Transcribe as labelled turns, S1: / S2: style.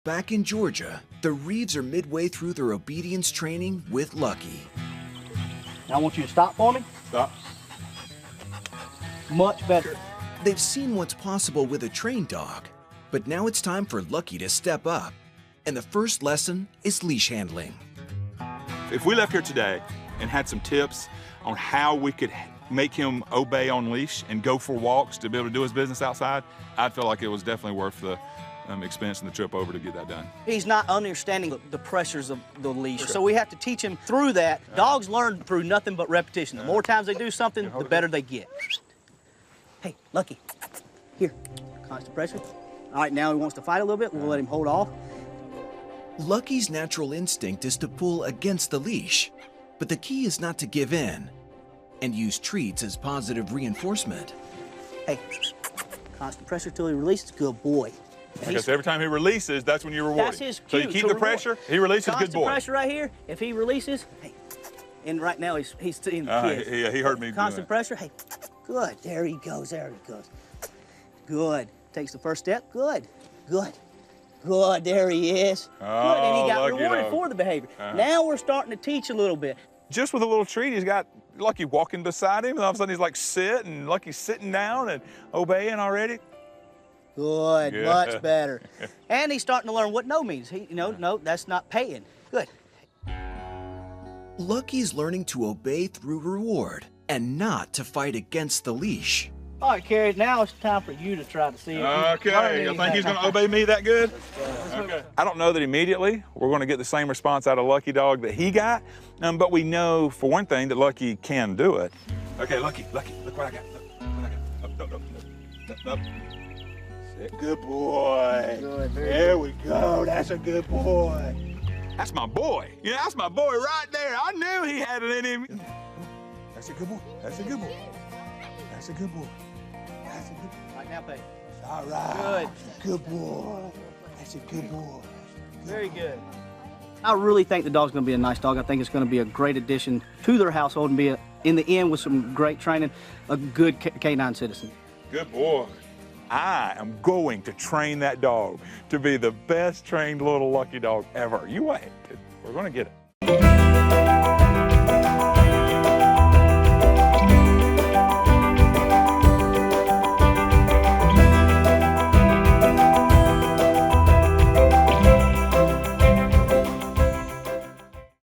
S1: Back in Georgia, the Reeves are midway through their obedience training with Lucky.
S2: Now I want you to stop for me.
S3: Stop.
S2: Much better.
S1: They've seen what's possible with a trained dog, but now it's time for Lucky to step up. And the first lesson is leash handling.
S3: If we left here today and had some tips on how we could make him obey on leash and go for walks to be able to do his business outside, I'd feel like it was definitely worth the expense and the trip over to get that done.
S2: He's not understanding the pressures of the leash, so we have to teach him through that. Dogs learn through nothing but repetition. The more times they do something, the better they get. Hey, Lucky, here, constant pressure. All right, now he wants to fight a little bit. We'll let him hold off.
S1: Lucky's natural instinct is to pull against the leash, but the key is not to give in and use treats as positive reinforcement.
S2: Hey, constant pressure till he releases. Good boy.
S3: I guess every time he releases, that's when you reward him.
S2: That's his
S3: So
S2: cue
S3: you keep
S2: to
S3: the
S2: reward.
S3: pressure, he releases,
S2: Constant
S3: good boy.
S2: pressure right here. If he releases, hey, and right now he's seeing the kids.
S3: Yeah, he heard me do
S2: Constant
S3: that.
S2: pressure. Hey, good. There he goes. There he goes. Good. Takes the first step. Good. Good. Good. There he is. Good. And he got
S3: Lucky
S2: rewarded
S3: dog.
S2: for the behavior. Now we're starting to teach a little bit.
S3: Just with a little treat, he's got Lucky walking beside him, and all of a sudden he's like sit, and Lucky's sitting down and obeying already.
S2: Good.
S3: Yeah.
S2: Much better. And he's starting to learn what no means. No, that's not paying. Good.
S1: Lucky's learning to obey through reward and not to fight against the leash.
S2: All right, Carrie, now it's time for you to try to see if
S3: Okay, you think he's going to obey me that good? Okay. I don't know that immediately we're going to get the same response out of Lucky Dog that he got, but we know, for one thing, that Lucky can do it. Okay, Lucky, look what I got. Look what I got. Up. Good boy.
S2: Good, very
S3: there we go. That's a good boy. That's my boy. Yeah, that's my boy right there. I knew he had it in him. That's a good boy. That's a good boy. That's a good boy. That's a good boy.
S2: Right now, pay.
S3: All right.
S2: Good.
S3: Good boy. That's a good boy.
S2: Very good. I really think the dog's going to be a nice dog. I think it's going to be a great addition to their household and be, in the end, with some great training, a good canine citizen.
S3: Good boy. I am going to train that dog to be the best trained little Lucky dog ever. You wait. We're going to get it.